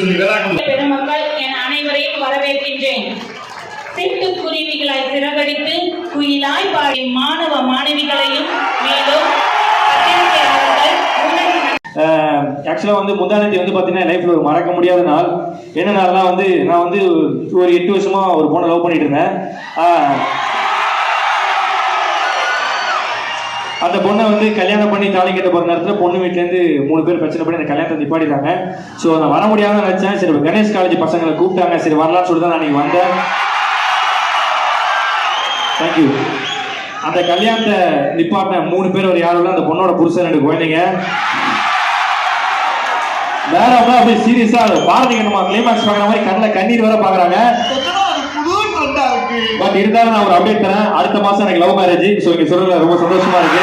சொல்லி பெருமக்கள் என அனைவரையும் வரவேற்கின்றேன். சிட்டுக்குருவிகளாய் சிறகடித்து குயிலாய் பாடி மாணவ மாணவிகளையும் மேலும் ஆக்சுவலாக வந்து முந்தானத்தை வந்து பார்த்தீங்கன்னா லைஃப்பில் ஒரு மறக்க முடியாத நாள். என்ன நாள்னா வந்து நான் வந்து ஒரு 8 வருஷமாக ஒரு பொண்ணை லவ் பண்ணிட்டு இருந்தேன். அந்த பொண்ணை வந்து கல்யாணம் பண்ணி தாலி கட்ட போகிற நேரத்தில் பொண்ணு வீட்டிலேருந்து 3 பேர் பிரச்சனை பண்ணி அந்த கல்யாணத்தை நிப்பாட்டிட்டாங்க. ஸோ நான் வர முடியாமல் நினச்சேன். சரி கணேஷ் காலேஜ் பசங்களை கூப்பிட்டாங்க, சரி வரலான்னு சொல்லி தான் நான் அன்றைக்கி வந்தேன். தேங்க்யூ. அந்த கல்யாணத்தை நிப்பாட்டின 3 பேர் ஒரு யாரும் இல்லை, அந்த பொண்ணோட புருஷன் 2 குழந்தைங்க. வேற அப்படியே சீரியஸா பாரதி கண்ணமா கிளைமாக்ஸ் பாக்குற மாதிரி கண்ணில் கண்ணீர் வர பாக்குறாங்க. பட் இருந்தாலும் நான் ஒரு அப்டேட் தரேன். அடுத்த மாசம் எனக்கு லவ் மேரேஜ். ஸோ இங்க சொல்றது ரொம்ப சந்தோஷமா இருக்கு.